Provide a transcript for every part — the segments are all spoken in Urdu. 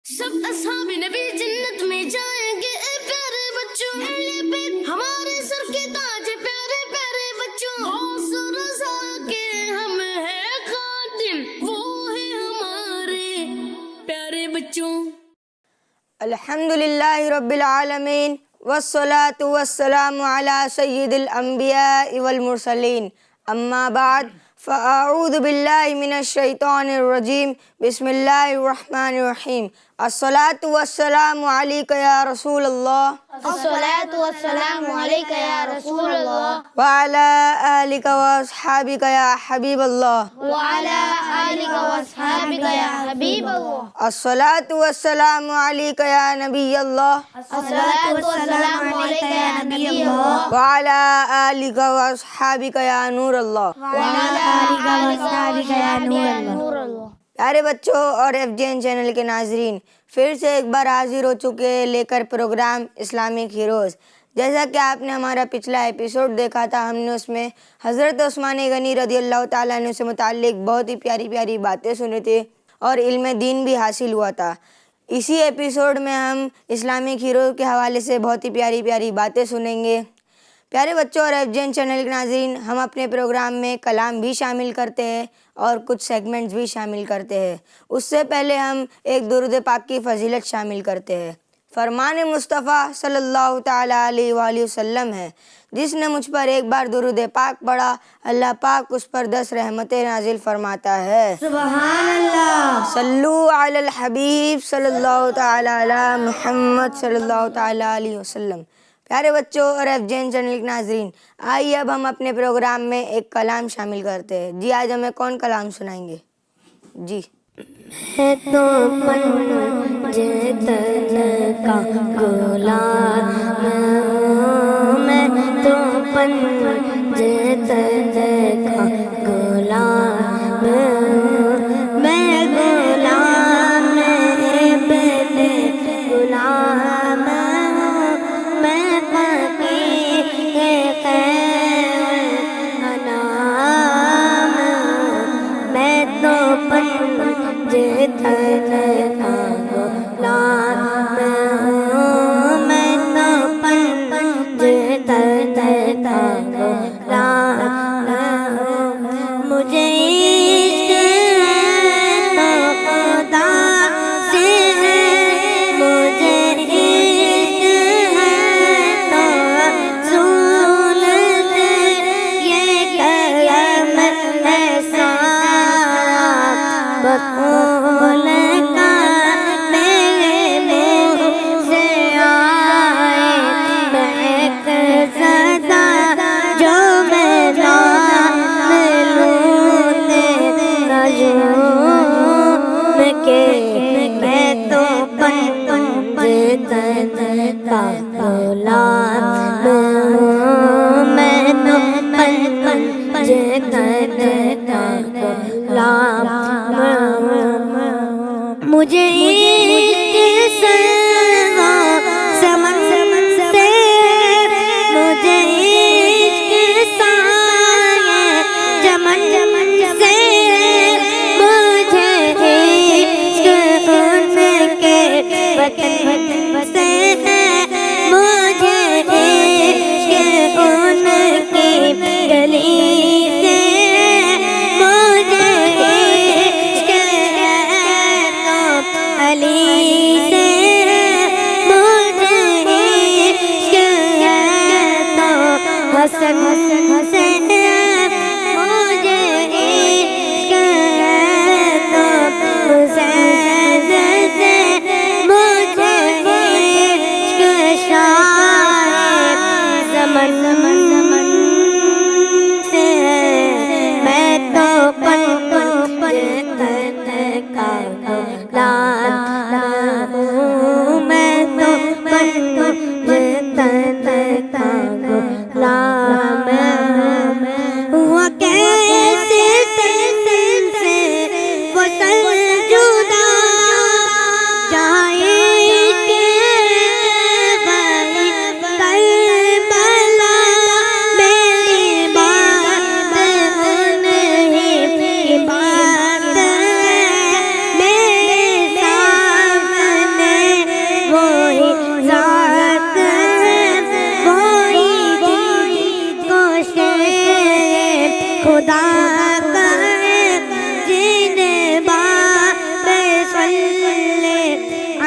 سب اصحاب نبی جنت میں جائیں گے اے پیارے بچوں، اہل بیت ہمارے سر کے تاج پیارے پیارے بچوں، غوث و رضا کے ہم ہیں خادم، وہ ہیں ہمارے پیارے بچوں۔ الحمدللہ رب العالمین والصلاة والسلام علی سید الانبیاء والمرسلین، اما بعد فاعوذ باللہ من الشیطان الرجیم، بسم اللہ الرحمن الرحیم۔ الصلاة والسلام علیک یا رسول اللہ، الصلاة والسلام علیک یا رسول اللہ، وعلی آلک واصحابک یا حبیب اللہ، وعلی آلک واصحابک یا حبیب اللہ، الصلاة والسلام علیک یا نبی اللہ، الصلاة والسلام علیک یا نبی اللہ، وعلی آلک واصحابک یا نور اللہ۔ وعلی آلک واصحابک یا نور اللہ۔ پیارے بچوں اور ایف جے این چینل کے ناظرین، پھر سے ایک بار حاضر ہو چکے ہیں لے کر پروگرام اسلامک ہیروز۔ جیسا کہ آپ نے ہمارا پچھلا ایپیسوڈ دیکھا تھا، ہم نے اس میں حضرت عثمان غنی رضی اللہ تعالیٰ عنہ سے متعلق بہت ہی پیاری پیاری باتیں سنی تھی اور علم دین بھی حاصل ہوا تھا۔ اسی ایپیسوڈ میں ہم اسلامک ہیروز کے حوالے سے بہت ہی پیاری پیاری باتیں سنیں گے۔ پیارے بچوں اور ایف جے این چینل کے ناظرین، ہم اپنے پروگرام میں کلام بھی شامل کرتے ہیں اور کچھ سیگمنٹس بھی شامل کرتے ہیں۔ اس سے پہلے ہم ایک درود پاک کی فضیلت شامل کرتے ہیں۔ فرمان مصطفیٰ صلی اللہ تعالیٰ علیہ وآلہ وسلم ہے، جس نے مجھ پر ایک بار درود پاک پڑھا، اللہ پاک اس پر 10 رحمتیں نازل فرماتا ہے۔ سبحان اللہ۔ صلو علی الحبیب صلی اللہ تعالیٰ علی محمد صلی اللہ تعالیٰ علیہ وسلم۔ پیارے بچوں اور ایف جے این چینل کے ناظرین، آئیے اب ہم اپنے پروگرام میں ایک کلام شامل کرتے ہیں۔ جی آج ہمیں کون کلام سنائیں گے؟ جی۔ ہے تو پنجتن کا غلام، میں تو پنجتن کا غلام، میں غلام ابن غلام، میں فقیر خیر انام، میں تو پنجتن کا غلام ہوں، میں تو پنجتن کا غلام ہوں، مجھے عشق ہے تو خدا سے ہے، مجھے عشق ہے تو رسول سے، یہ کرم ہے صاحب بقول کا میرے منہ سے آئے، مہک زدہ جو میں نام لوں نجوم کے، میں تو پنجتن کا غلام ہوں، میں تو پنجتن کا غلام ہوں، مجھے عشق سروا سمن سے، مجھے عشق سایہ چمن سے، مجھے عشق ان کے وطن سے ہے، مجھے عشق ان کی گلی سے، مجھے عشق ہے تو علی سے، مجھے عشق ہے تو حسن سے، مجھے عشق ہے تو حسین سے، مجھے عشق شاہ زمن سے ہے، میں تو پنجتن کا غلام ہوں، میں تو پنجتن کا غلام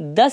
10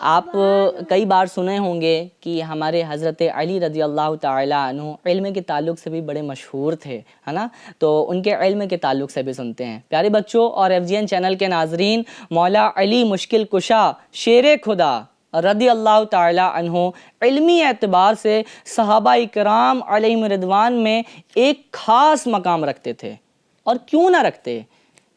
آپ کئی بار سنے ہوں گے کہ ہمارے حضرت علی رضی اللہ تعالیٰ عنہ علم کے تعلق سے بھی بڑے مشہور تھے، ہے نا؟ تو ان کے علم کے تعلق سے بھی سنتے ہیں۔ پیارے بچوں اور FGN چینل کے ناظرین، مولا علی مشکل کشا شیر خدا رضی اللہ تعالیٰ عنہ علمی اعتبار سے صحابہ کرام علیہم رضوان میں ایک خاص مقام رکھتے تھے، اور کیوں نہ رکھتے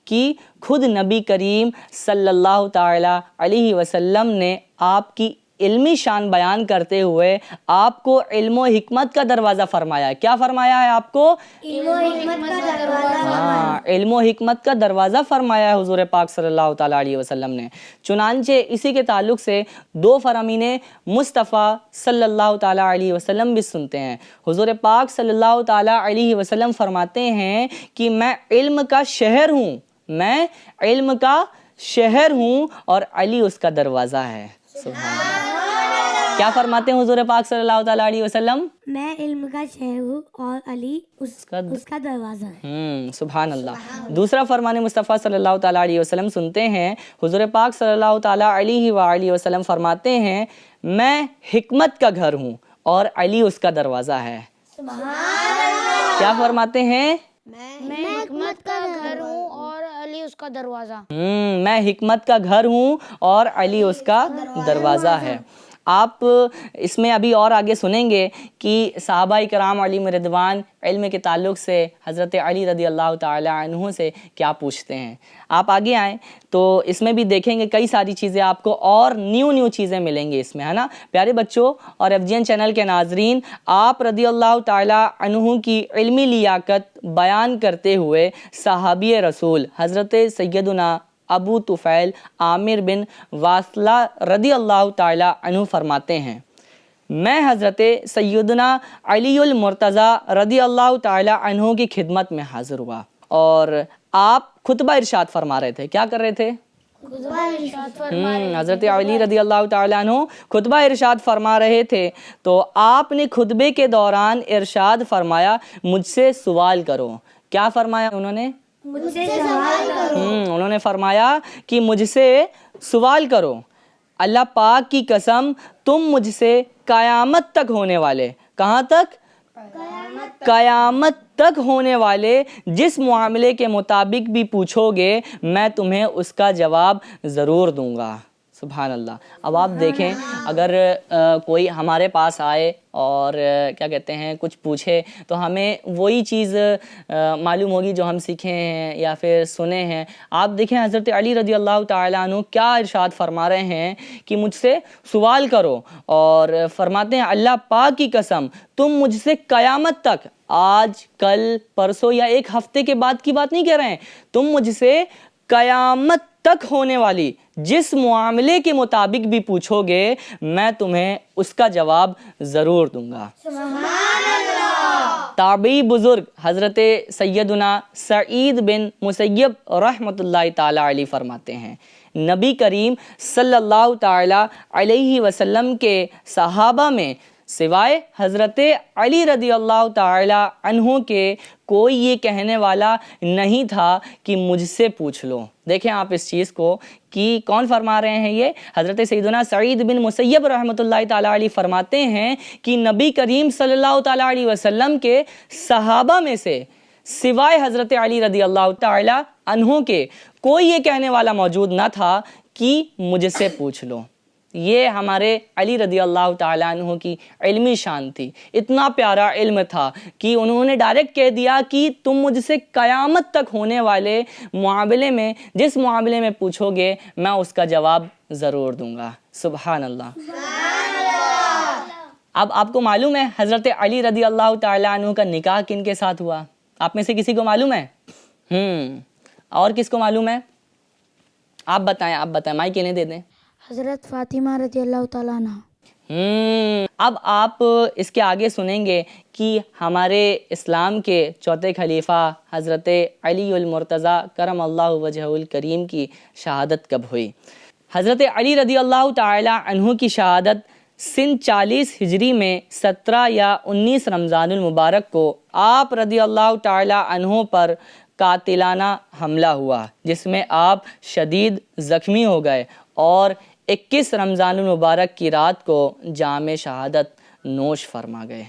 کہ خود نبی کریم صلی اللہ تعالیٰ علیہ وسلم نے آپ کی علمی شان بیان کرتے ہوئے آپ کو علم و حکمت کا دروازہ فرمایا ہے۔ کیا فرمایا ہے آپ کو؟ علم و حکمت کا دروازہ۔ ہاں، علم و حکمت کا دروازہ فرمایا ہے حضور پاک صلی اللہ تعالیٰ علیہ وسلم نے۔ چنانچہ اسی کے تعلق سے دو فرامین مصطفیٰ صلی اللہ تعالیٰ علیہ وسلم بھی سنتے ہیں۔ حضور پاک صلی اللہ تعالیٰ علیہ وسلم فرماتے ہیں کہ میں علم کا شہر ہوں، میں علم کا شہر ہوں اور علی اس کا دروازہ ہے۔ سبحان اللہ۔ کیا فرماتے ہیں حضور پاک صلی اللہ تعالیٰ علیہ وسلم؟ میں علم کا شہر ہوں اور علی اس کا دروازہ ہے۔ سبحان اللہ۔ دوسرا فرمان مصطفیٰ صلی اللہ تعالیٰ علیہ وسلم سنتے ہیں، حضور پاک صلی اللہ تعالیٰ علیہ وآلہ وسلم فرماتے ہیں میں حکمت کا گھر ہوں اور علی اس کا دروازہ ہے۔ کیا فرماتے ہیں؟ میں حکمت کا گھر ہوں اور علی اس کا دروازہ۔ میں حکمت کا گھر ہوں اور علی اس کا دروازہ ہے۔ آپ اس میں ابھی اور آگے سنیں گے کہ صحابہ کرام علیہم رضوان علم کے تعلق سے حضرت علی رضی اللہ تعالیٰ عنہ سے کیا پوچھتے ہیں۔ آپ آگے آئیں تو اس میں بھی دیکھیں گے کئی ساری چیزیں آپ کو اور نیو چیزیں ملیں گی اس میں، ہے نا؟ پیارے بچوں اور FGN چینل کے ناظرین، آپ رضی اللہ تعالیٰ عنہ کی علمی لیاقت بیان کرتے ہوئے صحابی رسول حضرت سیدنا ابو طفیل عامر بن واصلہ رضی اللہ تعالیٰ عنہ فرماتے ہیں میں حضرت سیدنا علی المرتضی رضی اللہ تعالیٰ عنہ کی خدمت میں حاضر ہوا، اور آپ خطبہ ارشاد فرما رہے تھے۔ کیا کر رہے تھے؟ حضرت علی رضی اللہ تعالیٰ عنہ خطبہ ارشاد فرما رہے تھے، تو آپ نے خطبے کے دوران ارشاد فرمایا مجھ سے سوال کرو۔ کیا فرمایا انہوں نے؟ انہوں نے فرمایا کہ مجھ سے سوال کرو۔ اللہ پاک کی قسم تم مجھ سے قیامت تک ہونے والے، کہاں تک؟ قیامت تک ہونے والے جس معاملے کے مطابق بھی پوچھو گے میں تمہیں اس کا جواب ضرور دوں گا۔ سبحان اللہ۔ اب آپ دیکھیں اگر کوئی ہمارے پاس آئے اور کیا کہتے ہیں کچھ پوچھے تو ہمیں وہی چیز معلوم ہوگی جو ہم سیکھے ہیں یا پھر سنے ہیں۔ آپ دیکھیں حضرت علی رضی اللہ تعالیٰ عنہ کیا ارشاد فرما رہے ہیں کہ مجھ سے سوال کرو، اور فرماتے ہیں اللہ پاک کی قسم تم مجھ سے قیامت تک، آج کل پرسوں یا ایک ہفتے کے بعد کی بات نہیں کہہ رہے ہیں، تم مجھ سے قیامت تک ہونے والی جس معاملے کے مطابق بھی پوچھو گے میں تمہیں اس کا جواب ضرور دوں گا۔ سبحان اللہ۔ تابعی بزرگ حضرت سیدنا سعید بن مسیب رحمۃ اللہ تعالیٰ علیہ فرماتے ہیں نبی کریم صلی اللہ تعالیٰ علیہ وسلم کے صحابہ میں سوائے حضرت علی رضی اللہ تعالیٰ عنہ کے کوئی یہ کہنے والا نہیں تھا کہ مجھ سے پوچھ لو۔ دیکھیں آپ اس چیز کو کہ کون فرما رہے ہیں، یہ حضرت سیدنا سعید بن مسیب رحمۃ اللہ تعالیٰ علیہ فرماتے ہیں کہ نبی کریم صلی اللہ تعالیٰ علیہ وسلم کے صحابہ میں سے سوائے حضرت علی رضی اللہ تعالیٰ عنہ کے کوئی یہ کہنے والا موجود نہ تھا کہ مجھ سے پوچھ لو۔ یہ ہمارے علی رضی اللہ تعالیٰ عنہ کی علمی شان تھی، اتنا پیارا علم تھا کہ انہوں نے ڈائریکٹ کہہ دیا کہ تم مجھ سے قیامت تک ہونے والے معاملے میں جس معاملے میں پوچھو گے میں اس کا جواب ضرور دوں گا۔ سبحان اللہ۔ اب آپ کو معلوم ہے حضرت علی رضی اللہ تعالیٰ عنہ کا نکاح کن کے ساتھ ہوا؟ آپ میں سے کسی کو معلوم ہے؟ اور کس کو معلوم ہے؟ آپ بتائیں مائک انہیں دے دیں۔ حضرت فاطمہ رضی اللہ تعالیٰ عنہ۔ اب آپ اس کے آگے سنیں گے کہ ہمارے اسلام کے چوتھے خلیفہ حضرت علی المرتضی کرم اللہ وجہہ الکریم کی شہادت کب ہوئی۔ حضرت علی رضی اللہ تعالیٰ عنہ کی شہادت سن 40 ہجری میں 17 یا 19 رمضان المبارک کو آپ رضی اللہ تعالیٰ عنہ پر قاتلانہ حملہ ہوا، جس میں آپ شدید زخمی ہو گئے اور 21 رمضان المبارک کی رات کو جام شہادت نوش فرما گئے۔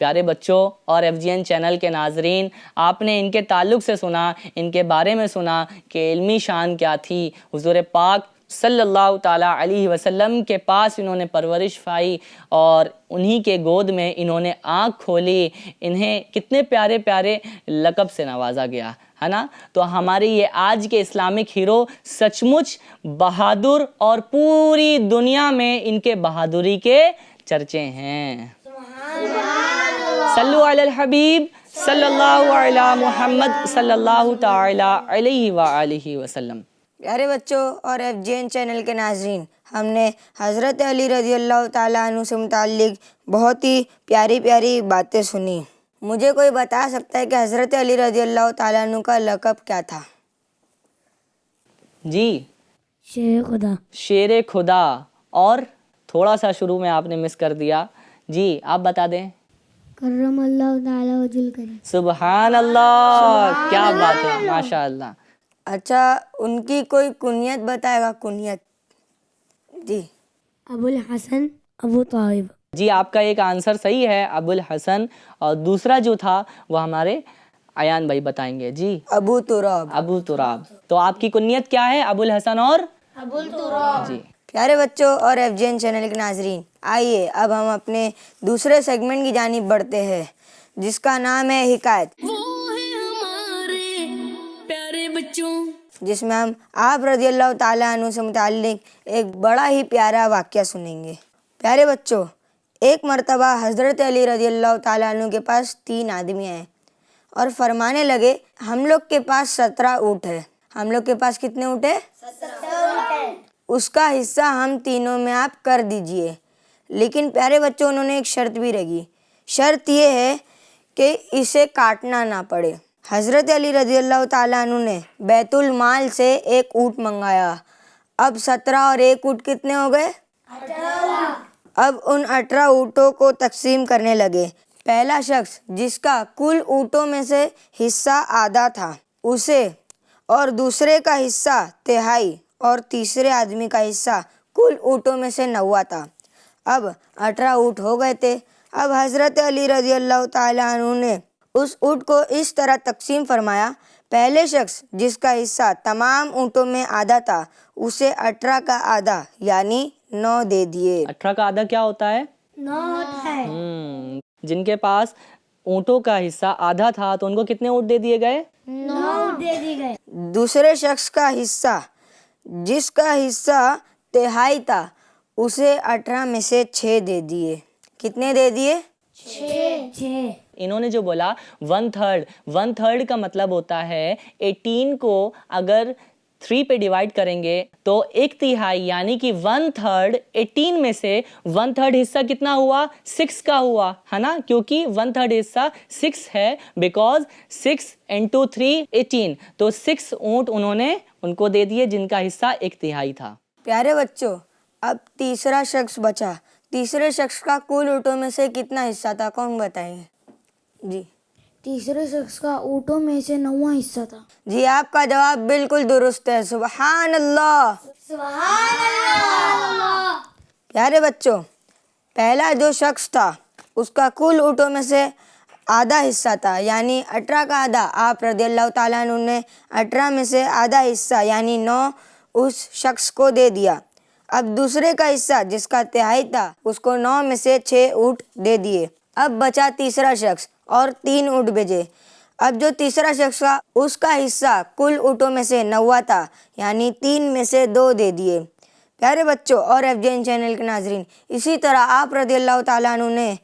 پیارے بچوں اور FGN چینل کے ناظرین، آپ نے ان کے تعلق سے سنا، ان کے بارے میں سنا کہ علمی شان کیا تھی۔ حضور پاک صلی اللہ تعالیٰ علیہ وسلم کے پاس انہوں نے پرورش پائی اور انہی کے گود میں انہوں نے آنکھ کھولی، انہیں کتنے پیارے پیارے لقب سے نوازا گیا ہے نا۔ تو ہمارے یہ آج کے اسلامک ہیرو سچ مچ بہادر اور پوری دنیا میں ان کے بہادری کے چرچے ہیں۔ صلو علی الحبیب صلی اللہ علی محمد صلی اللہ تعالی علیہ وآلہ وسلم۔ پیارے بچوں اور FGN چینل کے ناظرین، ہم نے حضرت علی رضی اللہ تعالیٰ عنہ سے متعلق بہت ہی پیاری پیاری باتیں سنی۔ مجھے کوئی بتا سکتا ہے کہ حضرت علی رضی اللہ تعالیٰ عنہ کا لقب کیا تھا؟ جی، شیر خدا۔ شیر خدا، اور تھوڑا سا شروع میں آپ نے مس کر دیا، جی آپ بتا دیں۔ کرم اللہ تعالیٰ وجل کریم۔ سبحان اللہ، کیا بات ہے، ماشاء اللہ۔ اچھا، ان کی کوئی کنیت بتائے گا؟ کنیت جی۔ ابو الحسن ابو طالب۔ جی آپ کا ایک آنسر صحیح ہے، ابو الحسن، اور دوسرا جو تھا وہ ہمارے ایان بھائی بتائیں گے۔ جی، ابو تراب۔ ابو تراب۔ تو آپ کی کنیت کیا ہے؟ ابو الحسن اور ابو تراب۔ جی پیارے بچوں اور FGN چینل کے ناظرین، آئیے اب ہم اپنے دوسرے سیگمنٹ کی جانب بڑھتے ہیں، جس کا نام ہے حکایت، وہ ہے ہمارے پیارے بچوں۔ جس میں ہم آپ رضی اللہ تعالیٰ عنہ سے متعلق ایک بڑا ہی پیارا واقعہ سنیں گے۔ پیارے بچوں، ایک مرتبہ حضرت علی رضی اللہ تعالیٰ عنہ کے پاس 3 آدمی آئے اور فرمانے لگے، ہم لوگ کے پاس 17 اونٹ ہے۔ ہم لوگ کے پاس کتنے اونٹ ہے؟ 17۔ اس کا حصہ ہم تینوں میں آپ کر دیجئے، لیکن پیارے بچوں انہوں نے ایک شرط بھی رکھی۔ شرط یہ ہے کہ اسے کاٹنا نہ پڑے۔ حضرت علی رضی اللہ تعالیٰ عنہ نے بیت المال سے ایک اونٹ منگایا۔ اب 17 اور ایک اونٹ کتنے ہو گئے؟ 18۔ اب ان 18 اونٹوں کو تقسیم کرنے لگے۔ پہلا شخص جس کا کل اونٹوں میں سے حصہ آدھا تھا اسے، اور دوسرے کا حصہ تہائی، اور تیسرے آدمی کا حصہ کل اونٹوں میں سے 9 تھا۔ اب 18 اونٹ ہو گئے تھے۔ اب حضرت علی رضی اللہ تعالیٰ عنہ نے اس اونٹ کو اس طرح تقسیم فرمایا، پہلے شخص جس کا حصہ تمام اونٹوں میں آدھا تھا اسے 18 کا آدھا یعنی 9 دے دیے۔ 18 کا آدھا کیا ہوتا ہے؟ 9 ہوتا ہے۔ جن کے پاس اونٹوں کا حصہ آدھا تھا تو ان کو کتنے اونٹ دے دیے گئے؟ 9 دے دی گئے۔ دوسرے شخص کا حصہ جس کا حصہ تہائی تھا اسے 18 میں سے 6 دے دیے۔ کتنے دے دیے؟ 6۔ انہوں نے جو بولا 1/3 کا مطلب ہوتا ہے 18 کو اگر 3 پہ ڈیوائیڈ کریں گے تو 1/3 یعنی کہ 1/3 18 میں سے 1/3 حصہ کتنا ہوا؟ 6 کا ہوا ہے نا، کیونکہ 1/3 حصہ 6 ہے، بیکاز 6 into 3 18، تو 6 اونٹ انہوں نے ان کو دے دیے جن کا حصہ 1/3 تھا۔ پیارے بچوں، اب تیسرا شخص بچا۔ تیسرے شخص کا کل اونٹوں میں سے کتنا حصہ تھا؟ کون بتائیں گے؟ جی، تیسرے شخص کا اونٹوں میں سے 9واں حصہ تھا۔ جی آپ کا جواب بالکل درست ہے، سبحان اللہ۔ پیارے بچوں، پہلا جو شخص تھا اس کا کل اونٹوں میں سے آدھا حصہ تھا یعنی 18 کا آدھا۔ آپ رضی اللہ تعالیٰ عنہ نے 18 میں سے آدھا حصہ یعنی 9 اس شخص کو دے دیا۔ اب دوسرے کا حصہ جس کا تہائی تھا اس کو 9 میں سے 6 اونٹ دے دیے۔ اب بچا تیسرا شخص اور 3 اونٹ بھیجے۔ اب جو تیسرا شخص تھا اس کا حصہ کل اونٹوں میں سے 9 تھا یعنی 3 میں سے 2 دے دیے۔ پیارے بچوں اور FGN چینل کے ناظرین، اسی طرح آپ رضی اللہ تعالیٰ عنہ نے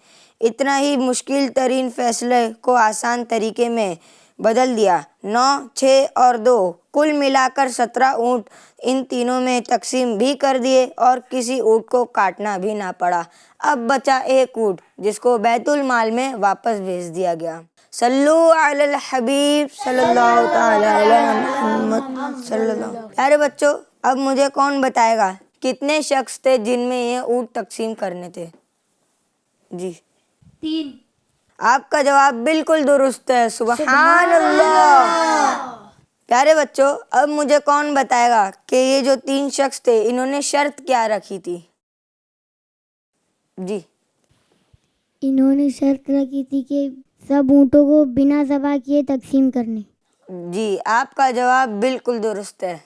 اتنا ہی مشکل ترین فیصلے کو آسان طریقے میں بدل دیا۔ 9، 6 اور 2 کل ملا کر 17 اونٹ ان تینوں میں تقسیم بھی کر دیے اور کسی اونٹ کو کاٹنا بھی نہ پڑا۔ اب بچا ایک اونٹ جس کو بیت المال میں واپس بھیج دیا گیا۔ صلو علی الحبیب صلی اللہ تعالی علی محمد صلی اللہ۔ پیارے بچوں، اب مجھے کون بتائے گا کتنے شخص تھے جن میں یہ اونٹ تقسیم کرنے تھے؟ جی 3۔ آپ کا جواب بالکل درست ہے، سبحان اللہ۔ پیارے بچوں، اب مجھے کون بتائے گا کہ یہ جو 3 شخص تھے انہوں نے شرط کیا رکھی تھی؟ جی انہوں نے شرط رکھی تھی کہ سب اونٹوں کو بنا ذبح کیے تقسیم کرنے. جی، آپ کا جواب بالکل درست ہے.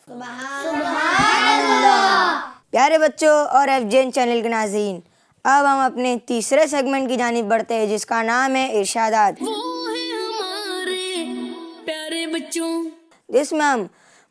پیارے بچوں اور ایف جین چینل کے ناظرین، اب ہم اپنے تیسرے سیگمنٹ کی جانب بڑھتے ہیں جس کا نام ہے ارشادات، وہ ہے ہمارے پیارے بچوں. جس میں ہم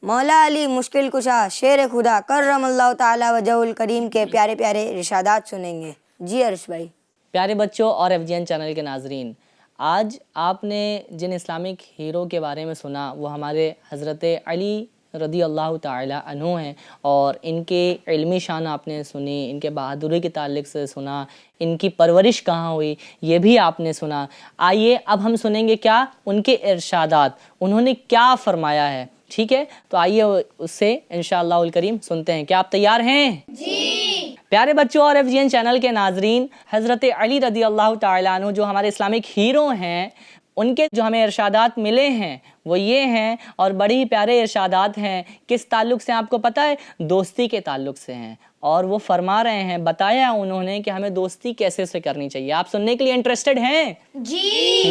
مولا علی مشکل کشا شیر خدا کرم اللہ تعالی وجہ الکریم کے پیارے پیارے ارشادات سنیں گے. جی عرش بھائی. پیارے بچوں اور ایف جی این چینل کے ناظرین، آج آپ نے جن اسلامک ہیرو کے بارے میں سنا وہ ہمارے حضرت علی رضی اللہ تعالی عنہ ہیں، اور ان کے علمی شان آپ نے سنی، ان کے بہادری کے تعلق سے سنا، ان کی پرورش کہاں ہوئی یہ بھی آپ نے سنا. آئیے اب ہم سنیں گے کیا ان کے ارشادات، انہوں نے کیا فرمایا ہے. ٹھیک ہے، تو آئیے اس سے انشاءاللہ الکریم سنتے ہیں. کیا آپ تیار ہیں؟ جی. پیارے بچوں اور ایف جی این چینل کے ناظرین، حضرت علی رضی اللہ تعالیٰ عنہ جو ہمارے اسلامک ہیرو ہیں، ان کے جو ہمیں ارشادات ملے ہیں وہ یہ ہیں، اور بڑے ہی پیارے ارشادات ہیں. کس تعلق سے آپ کو پتہ ہے؟ دوستی کے تعلق سے ہیں. اور وہ فرما رہے ہیں، بتایا انہوں نے کہ ہمیں دوستی کیسے سے کرنی چاہیے. آپ سننے کے لیے انٹرسٹڈ ہیں؟ جی.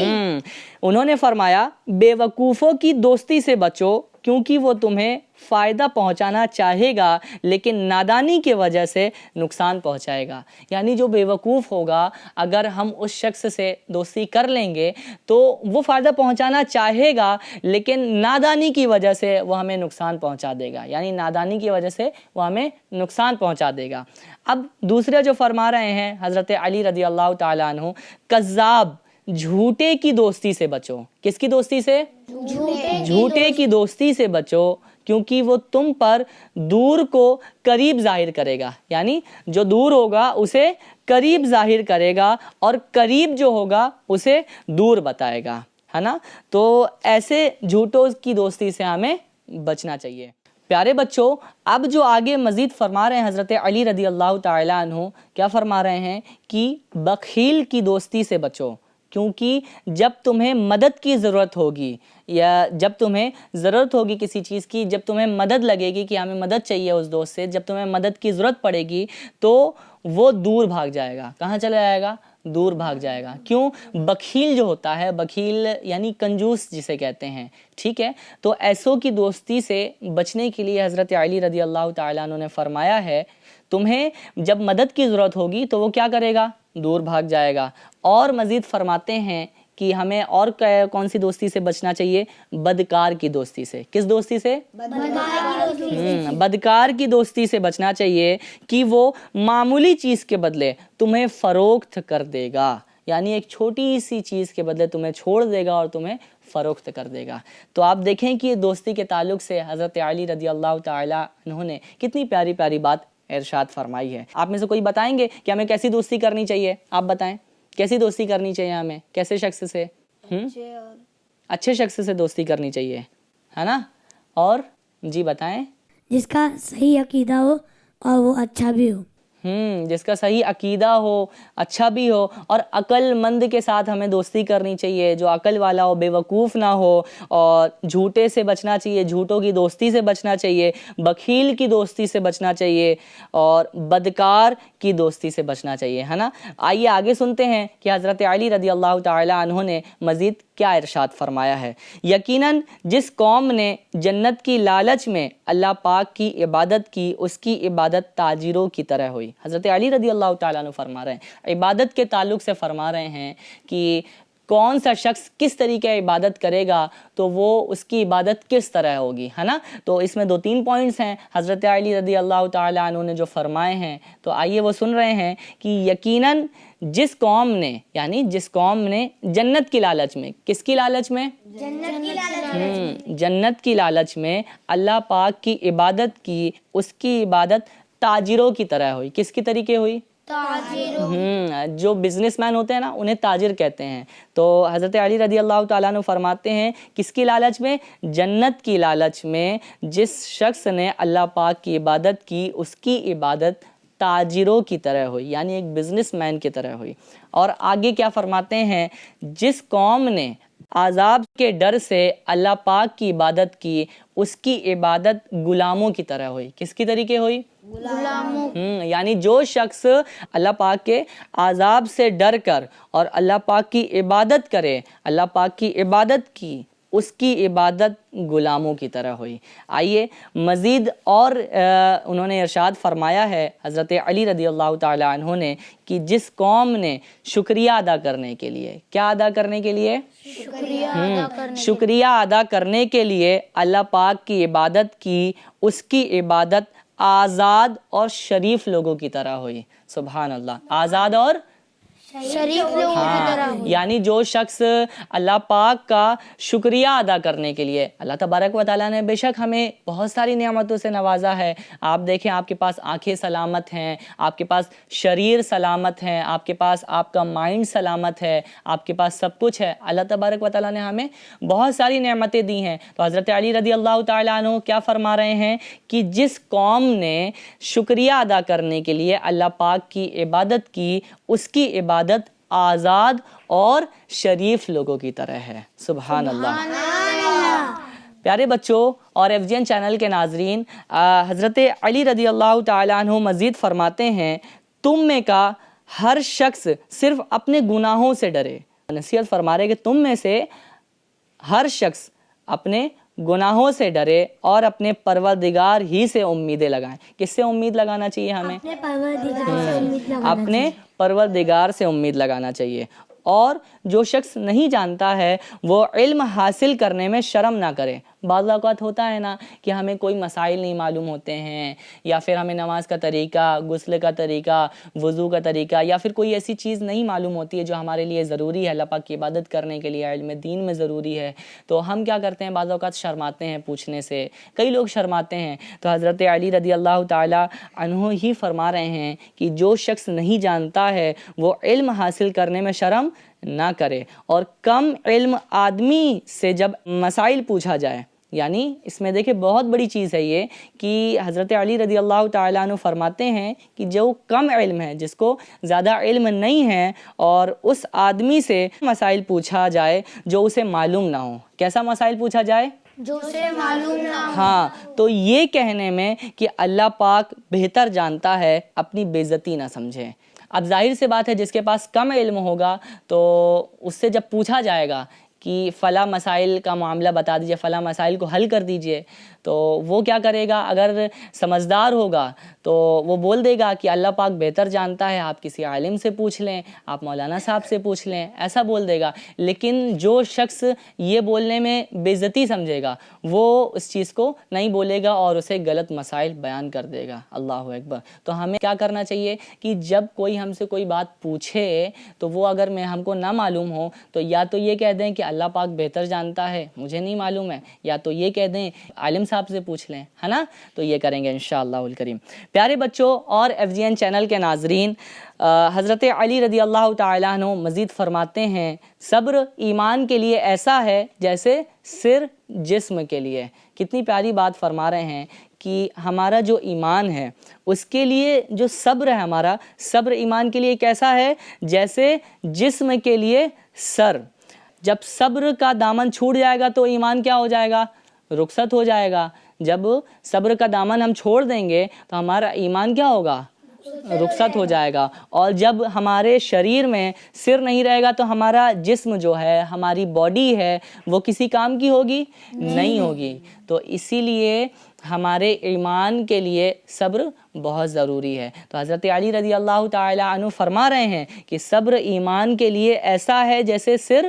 انہوں نے فرمایا، بے وقوفوں کی دوستی سے بچو کیونکہ وہ تمہیں فائدہ پہنچانا چاہے گا لیکن نادانی کی وجہ سے نقصان پہنچائے گا. یعنی جو بے وقوف ہوگا، اگر ہم اس شخص سے دوستی کر لیں گے تو وہ فائدہ پہنچانا چاہے گا لیکن نادانی کی وجہ سے وہ ہمیں نقصان پہنچا دے گا. یعنی نادانی کی وجہ سے وہ ہمیں نقصان پہنچا دے گا. اب دوسرے جو فرما رہے ہیں حضرت علی رضی اللہ تعالیٰ عنہ، کذاب جھوٹے کی دوستی سے بچو. کس کی دوستی سے؟ جھوٹے کی دوستی سے بچو کیونکہ وہ تم پر دور کو قریب ظاہر کرے گا. یعنی جو دور ہوگا اسے قریب ظاہر کرے گا اور قریب جو ہوگا اسے دور بتائے گا، ہے نا. تو ایسے جھوٹوں کی دوستی سے ہمیں بچنا چاہیے. پیارے بچوں، اب جو آگے مزید فرما رہے ہیں حضرت علی رضی اللہ تعالیٰ عنہ، کیا فرما رہے ہیں کہ بخیل کی دوستی سے بچو کیونکہ جب تمہیں مدد کی ضرورت ہوگی یا جب تمہیں ضرورت ہوگی کسی چیز کی، جب تمہیں مدد لگے گی کہ ہمیں مدد چاہیے اس دوست سے، جب تمہیں مدد کی ضرورت پڑے گی تو وہ دور بھاگ جائے گا. کہاں چلا جائے گا؟ دور بھاگ جائے گا. کیوں؟ بخیل جو ہوتا ہے، بخیل یعنی کنجوس جسے کہتے ہیں. ٹھیک ہے، تو ایسوں کی دوستی سے بچنے کے لیے حضرت علی رضی اللہ تعالیٰ عنہ نے فرمایا ہے تمہیں جب مدد کی ضرورت ہوگی تو وہ کیا کرے گا؟ دور بھاگ جائے گا. اور مزید فرماتے ہیں کہ ہمیں اور کون سی دوستی سے بچنا چاہیے؟ بدکار کی دوستی سے. کس دوستی سے؟ بدکار کی دوستی سے بچنا چاہیے کہ وہ معمولی چیز کے بدلے تمہیں فروخت کر دے گا. یعنی ایک چھوٹی سی چیز کے بدلے تمہیں چھوڑ دے گا اور تمہیں فروخت کر دے گا. تو آپ دیکھیں کہ دوستی کے تعلق سے حضرت علی رضی اللہ تعالیٰ عنہ نے کتنی پیاری پیاری بات ارشاد فرمائی ہے. آپ میں سے کوئی بتائیں گے کہ ہمیں کیسی دوستی کرنی چاہیے؟ آپ بتائیں کیسی دوستی کرنی چاہیے ہمیں؟ کیسے شخص سے؟ اچھے شخص سے دوستی کرنی چاہیے، ہے نا. اور جی بتائیں. جس کا صحیح عقیدہ ہو اور وہ اچھا بھی ہو. جس کا صحیح عقیدہ ہو، اچھا بھی ہو، اور عقل مند کے ساتھ ہمیں دوستی کرنی چاہیے. جو عقل والا ہو، بے وقوف نہ ہو، اور جھوٹے سے بچنا چاہیے، جھوٹوں کی دوستی سے بچنا چاہیے، بخیل کی دوستی سے بچنا چاہیے، اور بدکار کی دوستی سے بچنا چاہیے، ہے نا. آئیے آگے سنتے ہیں کہ حضرت علی رضی اللہ تعالیٰ عنہ نے مزید کیا ارشاد فرمایا ہے. یقیناً جس قوم نے جنت کی لالچ میں اللہ پاک کی عبادت کی، اس کی عبادت تاجروں کی طرح ہوئی. حضرت علی رضی اللہ تعالیٰ عنہ فرما رہے ہیں، عبادت کے تعلق سے فرما رہے ہیں کہ کون سا شخص کس طریقے عبادت کرے گا تو وہ اس کی عبادت کس طرح ہوگی، ہے نا. تو اس میں 2-3 پوائنٹس ہیں حضرت علی رضی اللہ تعالیٰ عنہ نے جو فرمائے ہیں. تو آئیے وہ سن رہے ہیں کہ یقیناً جس قوم نے، یعنی جس قوم نے جنت کی لالچ میں، کس کی لالچ میں؟ جنت کی لالچ میں اللہ پاک کی عبادت کی، اس کی عبادت تاجروں کی طرح ہوئی. کس کی طریقے ہوئی؟ جو بزنس مین ہوتے ہیں نا انہیں تاجر کہتے ہیں. تو حضرت علی رضی اللہ تعالیٰ عنہ فرماتے ہیں کس کی لالچ میں؟ جنت کی لالچ میں جس شخص نے اللہ پاک کی عبادت کی، اس کی عبادت تاجروں کی طرح ہوئی، یعنی ایک بزنس مین کی طرح ہوئی. اور آگے کیا فرماتے ہیں؟ جس قوم نے عذاب کے ڈر سے اللہ پاک کی عبادت کی، اس کی عبادت غلاموں کی طرح ہوئی۔ کس کی طریقے ہوئی؟ غلاموں۔ یعنی جو شخص اللہ پاک کے عذاب سے ڈر کر اور اللہ پاک کی عبادت کرے، اللہ پاک کی عبادت کی، اس کی عبادت غلاموں کی طرح ہوئی۔ آئیے مزید اور انہوں نے ارشاد فرمایا ہے حضرت علی رضی اللہ تعالی عنہ نے کہ جس قوم نے شکریہ ادا کرنے کے لیے، کیا ادا کرنے کے لیے؟ شکریہ ادا کرنے کے لیے اللہ پاک کی عبادت کی، اس کی عبادت آزاد اور شریف لوگوں کی طرح ہوئی۔ سبحان اللہ، آزاد اور شریف لوگوں کی طرح ہو۔ یعنی جو شخص اللہ پاک کا شکریہ ادا کرنے کے لیے، اللہ تبارک و تعالیٰ نے بے شک ہمیں بہت ساری نعمتوں سے نوازا ہے۔ آپ دیکھیں، آپ کے پاس آنکھیں سلامت ہیں، آپ کے پاس شریر سلامت ہیں، آپ کے پاس آپ کا مائنڈ سلامت ہے، آپ کے پاس سب کچھ ہے۔ اللہ تبارک و تعالیٰ نے ہمیں بہت ساری نعمتیں دی ہیں۔ تو حضرت علی رضی اللہ تعالیٰ عنہ کیا فرما رہے ہیں کہ جس قوم نے شکریہ ادا کرنے کے لیے اللہ پاک کی عبادت کی، اس کی عبادت آزاد اور شریف لوگوں کی طرح ہے۔ سبحان اللہ۔ پیارے بچوں اور ایف جی این چینل کے ناظرین، حضرت علی رضی اللہ تعالیٰ عنہ مزید فرماتے ہیں، تم میں کا ہر شخص صرف اپنے گناہوں سے ڈرے۔ نصیحت فرما رہے کہ تم میں سے ہر شخص اپنے گناہوں سے ڈرے اور اپنے پروردگار ہی سے امیدیں لگائیں۔ کس سے امید لگانا چاہیے ہمیں؟ اپنے پروردگار سے امید لگانا چاہیے۔ اور جو شخص نہیں جانتا ہے وہ علم حاصل کرنے میں شرم نہ کرے۔ بعض اوقات ہوتا ہے نا کہ ہمیں کوئی مسائل نہیں معلوم ہوتے ہیں، یا پھر ہمیں نماز کا طریقہ، غسل کا طریقہ، وضو کا طریقہ، یا پھر کوئی ایسی چیز نہیں معلوم ہوتی ہے جو ہمارے لیے ضروری ہے، اللہ پاک کی عبادت کرنے کے لیے، علم دین میں ضروری ہے۔ تو ہم کیا کرتے ہیں؟ بعض اوقات شرماتے ہیں پوچھنے سے، کئی لوگ شرماتے ہیں۔ تو حضرت علی رضی اللہ تعالی عنہ ہی فرما رہے ہیں کہ جو شخص نہیں جانتا ہے وہ علم حاصل کرنے میں شرم نہ کرے، اور کم علم آدمی سے جب مسائل پوچھا جائے، یعنی اس میں دیکھیں بہت بڑی چیز ہے یہ کہ حضرت علی رضی اللہ تعالیٰ عنہ فرماتے ہیں کہ جو کم علم ہے، جس کو زیادہ علم نہیں ہے، اور اس آدمی سے مسائل پوچھا جائے جو اسے معلوم نہ ہو۔ کیسا مسائل پوچھا جائے؟ جو اسے معلوم نہ ہو۔ ہاں، تو یہ کہنے میں کہ اللہ پاک بہتر جانتا ہے، اپنی بے عزتی نہ سمجھے۔ اب ظاہر سی بات ہے جس کے پاس کم علم ہوگا تو اس سے جب پوچھا جائے گا کہ فلاں مسائل کا معاملہ بتا دیجئے، فلاں مسائل کو حل کر دیجئے، تو وہ کیا کرے گا؟ اگر سمجھدار ہوگا تو وہ بول دے گا کہ اللہ پاک بہتر جانتا ہے، آپ کسی عالم سے پوچھ لیں، آپ مولانا صاحب سے پوچھ لیں، ایسا بول دے گا۔ لیکن جو شخص یہ بولنے میں بے عزتی سمجھے گا وہ اس چیز کو نہیں بولے گا اور اسے غلط مسائل بیان کر دے گا۔ اللہ اکبر۔ تو ہمیں کیا کرنا چاہیے کہ جب کوئی ہم سے کوئی بات پوچھے تو وہ اگر ہم کو نہ معلوم ہو تو یا تو یہ کہہ دیں کہ اللہ پاک بہتر جانتا ہے، مجھے نہیں معلوم ہے، یا تو یہ کہہ دیں عالم صاحب سے پوچھ لیں، ہے نا؟ تو یہ کریں گے انشاءاللہ الکریم۔ پیارے بچوں اور ایف جی این چینل کے ناظرین، حضرت علی رضی اللہ تعالیٰ عنہ مزید فرماتے ہیں، صبر ایمان کے لیے ایسا ہے جیسے سر جسم کے لیے۔ کتنی پیاری بات فرما رہے ہیں کہ ہمارا جو ایمان ہے اس کے لیے جو صبر ہے، ہمارا صبر ایمان کے لیے کیسا ہے؟ جیسے جسم کے لیے سر۔ جب صبر کا دامن چھوٹ جائے گا تو ایمان کیا ہو جائے گا؟ رخصت ہو جائے گا۔ جب صبر کا دامن ہم چھوڑ دیں گے تو ہمارا ایمان کیا ہوگا؟ رخصت ہو جائے گا۔ اور جب ہمارے شریر میں سر نہیں رہے گا تو ہمارا جسم جو ہے، ہماری باڈی ہے، وہ کسی کام کی ہوگی؟ نہیں ہوگی۔ تو اسی لیے ہمارے ایمان کے لیے صبر بہت ضروری ہے۔ تو حضرت علی رضی اللہ تعالی عنہ فرما رہے ہیں کہ صبر ایمان کے لیے ایسا ہے جیسے سر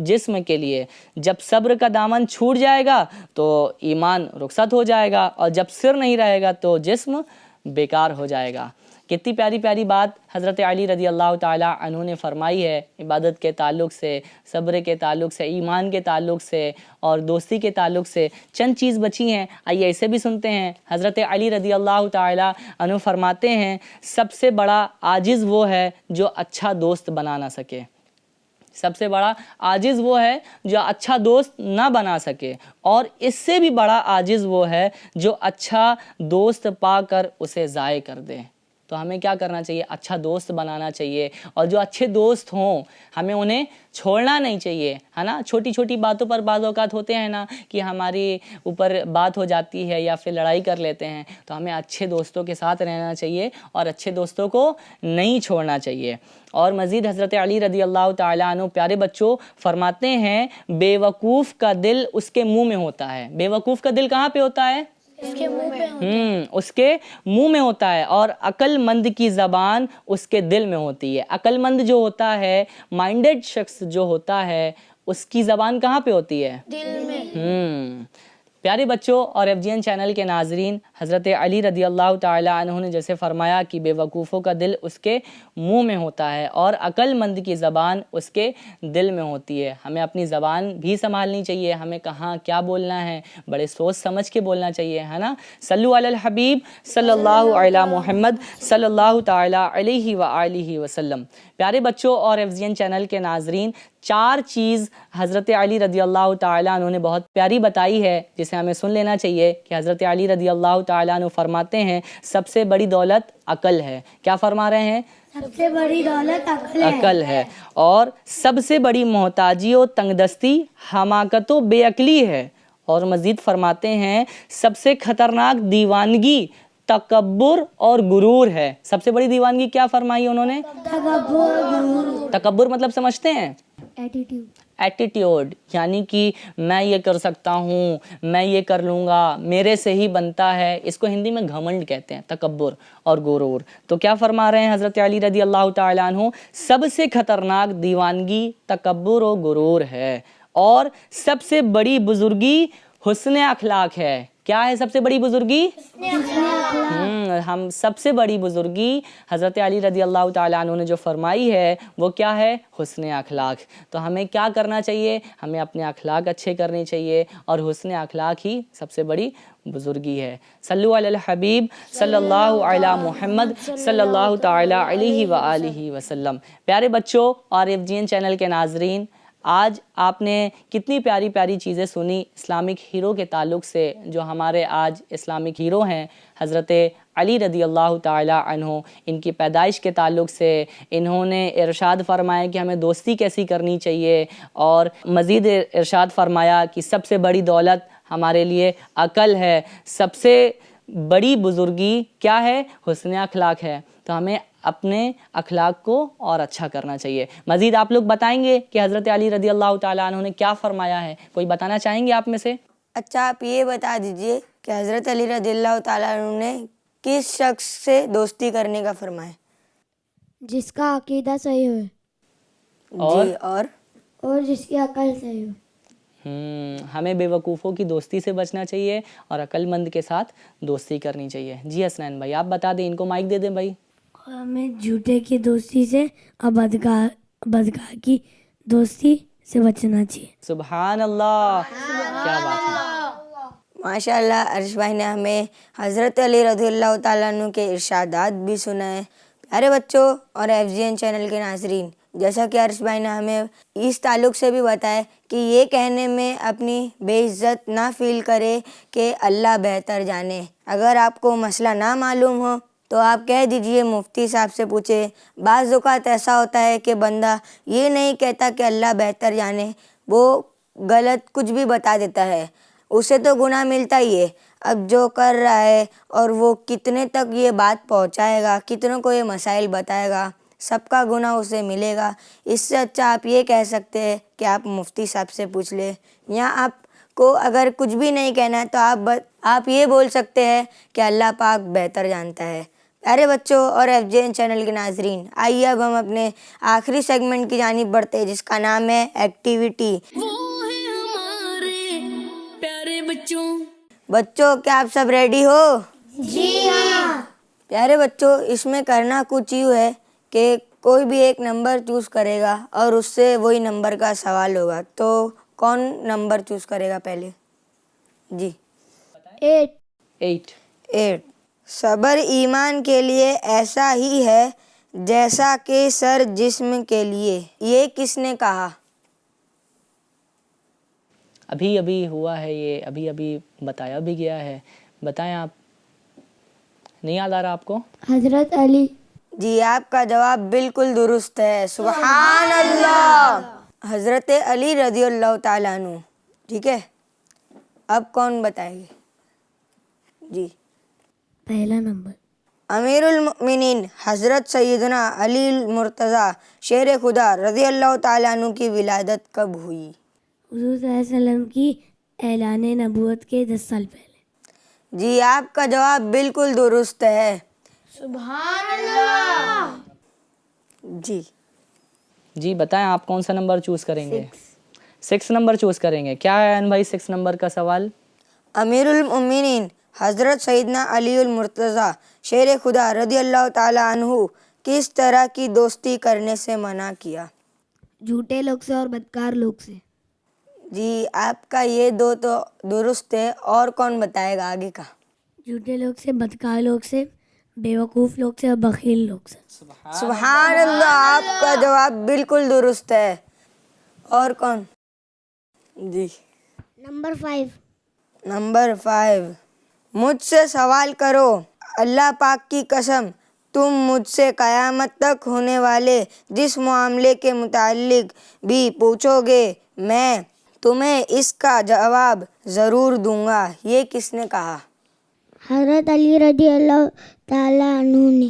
جسم کے لیے۔ جب صبر کا دامن چھوٹ جائے گا تو ایمان رخصت ہو جائے گا، اور جب سر نہیں رہے گا تو جسم بیکار ہو جائے گا۔ کتنی پیاری پیاری بات حضرت علی رضی اللہ تعالیٰ عنہ نے فرمائی ہے عبادت کے تعلق سے، صبر کے تعلق سے، ایمان کے تعلق سے اور دوستی کے تعلق سے۔ چند چیز بچی ہیں، آئیے اسے بھی سنتے ہیں۔ حضرت علی رضی اللہ تعالیٰ عنہ فرماتے ہیں، سب سے بڑا عاجز وہ ہے جو اچھا دوست بنا نہ سکے۔ سب سے بڑا عاجز وہ ہے جو اچھا دوست نہ بنا سکے، اور اس سے بھی بڑا عاجز وہ ہے جو اچھا دوست پا کر اسے ضائع کر دے۔ تو ہمیں کیا کرنا چاہیے؟ اچھا دوست بنانا چاہیے، اور جو اچھے دوست ہوں ہمیں انہیں چھوڑنا نہیں چاہیے، ہے نا. چھوٹی چھوٹی باتوں پر بعض اوقات ہوتے ہیں نا کہ ہماری اوپر بات ہو جاتی ہے یا پھر لڑائی کر لیتے ہیں، تو ہمیں اچھے دوستوں کے ساتھ رہنا چاہیے اور اچھے دوستوں کو نہیں چھوڑنا چاہیے. اور مزید حضرت علی رضی اللہ تعالیٰ عنہ پیارے بچوں فرماتے ہیں بے وقوف کا دل اس کے منہ میں ہوتا ہے. بے وقوف کا دل کہاں پہ ہوتا ہے؟ اس کے منہ پہ اس کے منہ میں ہوتا ہے. اور عقل مند کی زبان اس کے دل میں ہوتی ہے. عقل مند جو ہوتا ہے، مائنڈڈ شخص جو ہوتا ہے، اس کی زبان کہاں پہ ہوتی ہے؟ دل میں. پیارے بچوں اور ایف جی این چینل کے ناظرین، حضرت علی رضی اللہ تعالیٰ عنہ نے جیسے فرمایا کہ بے وقوفوں کا دل اس کے منہ میں ہوتا ہے اور عقل مند کی زبان اس کے دل میں ہوتی ہے. ہمیں اپنی زبان بھی سنبھالنی چاہیے، ہمیں کہاں کیا بولنا ہے بڑے سوچ سمجھ کے بولنا چاہیے، ہے نا. صلو علی الحبیب صلی اللہ علی محمد صلی اللہ تعالیٰ علیہ وآلہ وسلم. پیارے بچوں اور ایف جی این چینل کے ناظرین، 4 چیز حضرت علی رضی اللہ تعالیٰ عنہ نے بہت پیاری بتائی ہے جسے ہمیں سن لینا چاہیے کہ حضرت علی رضی اللہ تعالیٰ عنہ فرماتے ہیں سب سے بڑی دولت عقل ہے. کیا فرما رہے ہیں؟ سب سے بڑی دولت عقل ہے. اور سب سے بڑی محتاجی و تنگ دستی حماقت و بے عقلی ہے. اور مزید فرماتے ہیں سب سے خطرناک دیوانگی تکبر اور غرور ہے. سب سے بڑی دیوانگی کیا فرمائی انہوں نے؟ تکبر مطلب سمجھتے ہیں؟ ایٹیٹیوڈ، یعنی کہ میں یہ کر سکتا ہوں، میں یہ کر لوں گا، میرے سے ہی بنتا ہے. اس کو ہندی میں گھمنڈ کہتے ہیں، تکبر اور غرور. تو کیا فرما رہے ہیں حضرت علی رضی اللہ تعالیٰ عنہ؟ سب سے خطرناک دیوانگی تکبر و غرور ہے، اور سب سے بڑی بزرگی حسن اخلاق ہے. کیا ہے سب سے بڑی بزرگی؟ ہم سب سے بڑی بزرگی حضرت علی رضی اللہ تعالیٰ عنہ نے جو فرمائی ہے وہ کیا ہے؟ حسن اخلاق. تو ہمیں کیا کرنا چاہیے؟ ہمیں اپنے اخلاق اچھے کرنے چاہیے، اور حسن اخلاق ہی سب سے بڑی بزرگی ہے. صلو علی الحبیب صلی اللہ علی محمد صلی اللہ تعالیٰ علیہ وآلہ وسلم. پیارے بچوں اور ایف جی این چینل کے ناظرین، آج آپ نے کتنی پیاری پیاری چیزیں سنی اسلامک ہیرو کے تعلق سے. جو ہمارے آج اسلامک ہیرو ہیں حضرت علی رضی اللہ تعالیٰ عنہ، ان کی پیدائش کے تعلق سے انہوں نے ارشاد فرمایا کہ ہمیں دوستی کیسی کرنی چاہیے، اور مزید ارشاد فرمایا کہ سب سے بڑی دولت ہمارے لیے عقل ہے، سب سے بڑی بزرگی کیا ہے؟ حسن اخلاق ہے. تو ہمیں اپنے اخلاق کو اور اچھا کرنا چاہیے. مزید آپ لوگ بتائیں گے کہ حضرت علی رضی اللہ تعالیٰ عنہ نے کیا فرمایا ہے؟ کوئی بتانا چاہیں گے آپ میں سے؟ اچھا، آپ یہ بتا دیجئے کہ حضرت علی رضی اللہ تعالیٰ عنہ نے کس شخص سے دوستی کرنے کا فرمایا؟ جس کا عقیدہ صحیح ہو جی، اور جس کی عقل صحیح ہو. ہمیں بے وقوفوں کی دوستی سے بچنا چاہیے اور عقل مند کے ساتھ دوستی کرنی چاہیے. جی حسنین بھائی آپ بتا دیں، ان کو مائک دے دیں بھائی. ہمیں جھوٹے کی دوستی سے اور بدکار کی دوستی سے بچنا چاہیے. سبحان اللہ، کیا بات ہے. ماشاء اللہ عرش بھائی نے ہمیں حضرت علی رضی اللہ تعالیٰ عنہ کے ارشادات بھی سنائے. پیارے بچوں اور ایف جی این چینل کے ناظرین، جیسا کہ عرش بھائی نے ہمیں اس تعلق سے بھی بتایا کہ یہ کہنے میں اپنی بے عزت نہ فیل کرے کہ اللہ بہتر جانے. اگر آپ کو مسئلہ نہ معلوم ہو تو آپ کہہ دیجئے مفتی صاحب سے پوچھے. بعض اوقات ایسا ہوتا ہے کہ بندہ یہ نہیں کہتا کہ اللہ بہتر جانے، وہ غلط کچھ بھی بتا دیتا ہے، اسے تو گناہ ملتا ہی ہے. اب جو کر رہا ہے اور وہ کتنے تک یہ بات پہنچائے گا، کتنوں کو یہ مسائل بتائے گا، سب کا گناہ اسے ملے گا. اس سے اچھا آپ یہ کہہ سکتے ہیں کہ آپ مفتی صاحب سے پوچھ لیں، یا آپ کو اگر کچھ بھی نہیں کہنا ہے تو آپ یہ بول سکتے ہیں کہ اللہ پاک بہتر جانتا ہے. پیارے بچوں اور ایف جی این چینل کے ناظرین، آئیے اب ہم اپنے آخری سیگمنٹ کی جانب بڑھتے ہیں جس کا نام ہے ایکٹیویٹی. وہ ہے ہمارے پیارے بچوں. بچوں کیا آپ سب ریڈی ہو؟ جی ہاں. پیارے بچوں، اس میں کرنا کچھ یوں ہے کہ کوئی بھی ایک نمبر چوز کرے گا اور اس سے وہی نمبر کا سوال ہوگا. تو کون نمبر چوز کرے گا پہلے؟ جی 8. صبر ایمان کے لیے ایسا ہی ہے جیسا کہ سر جسم کے لیے. یہ کس نے کہا؟ ابھی ہوا ہے، یہ ابھی بتایا بھی گیا ہے. بتائیں آپ. نہیں یاد آ رہا آپ کو؟ حضرت علی. جی آپ کا جواب بالکل درست ہے. سبحان اللہ. حضرت علی رضی اللہ تعالیٰ عنہ. ٹھیک ہے, اب کون بتائے گے؟ جی پہلا نمبر. امیر المؤمنین حضرت سیدنا علی المرتضیٰ شیر خدا رضی اللہ تعالیٰ عنہ کی ولادت کب ہوئی؟ حضور صلی اللہ علیہ وسلم کی اعلان نبوت کے 10 سال پہلے. جی آپ کا جواب بالکل درست ہے. جی بتائیں آپ کون سا نمبر چوز کریں گے؟ 6 نمبر چوز کریں گے. کیا ہے بھائی 6 نمبر کا سوال؟ امیر المؤمنین حضرت سیدنا علی المرتضیٰ شیر خدا رضی اللہ تعالیٰ عنہ کس طرح کی دوستی کرنے سے منع کیا؟ جھوٹے لوگ سے اور بدکار لوگ سے. جی آپ کا یہ 2 تو درست ہے, اور کون بتائے گا آگے کا؟ جھوٹے لوگ سے, بدکار لوگ سے, بیوقوف لوگ سے اور بخیل لوگ سے. سبحان اللہ, آپ کا جواب بالکل درست ہے. اور کون؟ جی نمبر 5. نمبر 5. مجھ سے سوال کرو, اللہ پاک کی قسم تم مجھ سے قیامت تک ہونے والے جس معاملے کے متعلق بھی پوچھو گے میں تمہیں اس کا جواب ضرور دوں گا. یہ کس نے کہا؟ حضرت علی رضی اللہ تعالیٰ عنہ نے.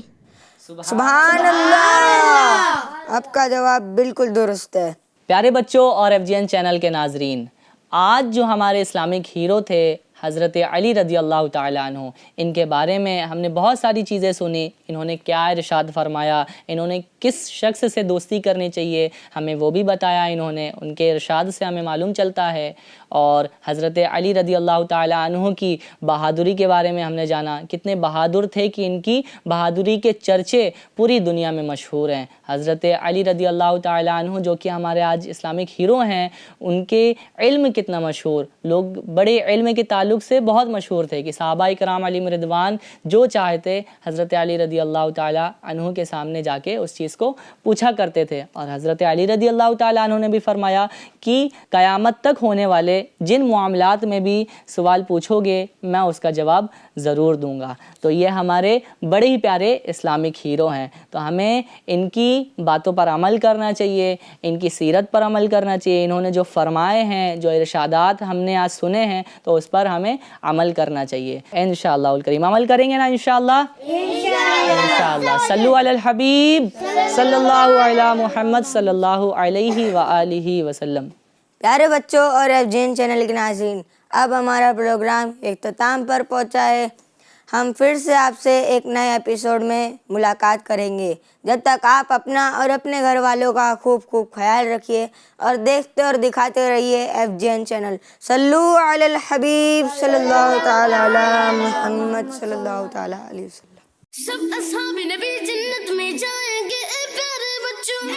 سبحان اللہ, آپ کا جواب بالکل درست ہے. پیارے بچوں اور FGN چینل کے ناظرین, آج جو ہمارے اسلامک ہیرو تھے حضرت علی رضی اللہ تعالیٰ عنہ, ان کے بارے میں ہم نے بہت ساری چیزیں سنی. انہوں نے کیا ارشاد فرمایا, انہوں نے کس شخص سے دوستی کرنی چاہیے ہمیں وہ بھی بتایا. انہوں نے ان کے ارشاد سے ہمیں معلوم چلتا ہے. اور حضرت علی رضی اللہ تعالیٰ عنہ کی بہادری کے بارے میں ہم نے جانا, کتنے بہادر تھے کہ ان کی بہادری کے چرچے پوری دنیا میں مشہور ہیں. حضرت علی رضی اللہ تعالیٰ عنہ جو کہ ہمارے آج اسلامک ہیرو ہیں, ان کے علم کتنا مشہور, لوگ بڑے علم کے تعلق سے بہت مشہور تھے کہ صحابہ کرام علیہم رضوان جو چاہتے حضرت علی رضی اللہ تعالیٰ عنہ کے سامنے جا کے اس چیز کو پوچھا کرتے تھے. اور حضرت علی رضی اللہ تعالیٰ عنہ نے بھی فرمایا کہ قیامت تک ہونے والے جن معاملات میں بھی سوال پوچھو گے میں اس کا جواب ضرور دوں گا. تو یہ ہمارے بڑے ہی پیارے اسلامک ہیرو ہیں, تو ہمیں ان کی باتوں پر عمل کرنا چاہیے, ان کی سیرت پر عمل کرنا چاہیے. انہوں نے جو فرمائے ہیں, جو ارشادات ہم نے آج سنے ہیں, تو اس پر ہمیں عمل کرنا چاہیے. انشاءاللہ الکریم عمل کریں گے نا انشاءاللہ. انشاءاللہ. صلو علی الحبیب صلی اللہ علی محمد صلی اللہ علیہ وآلہ وسلم. پیارے بچوں اور FGN چینل کے ناظرین, اب ہمارا پروگرام اختتام پر پہنچا ہے. ہم پھر سے آپ سے ایک نئے ایپیسوڈ میں ملاقات کریں گے. جب تک آپ اپنا اور اپنے گھر والوں کا خوب خوب خیال رکھیے اور دیکھتے اور دکھاتے رہیے FGN چینل. صلو علی الحبیب صلی اللہ تعالی علی محمد صلی اللہ تعالی علیہ وسلم. سب اصحاب نبی جنت میں جائیں گے اے پیارے بچوں.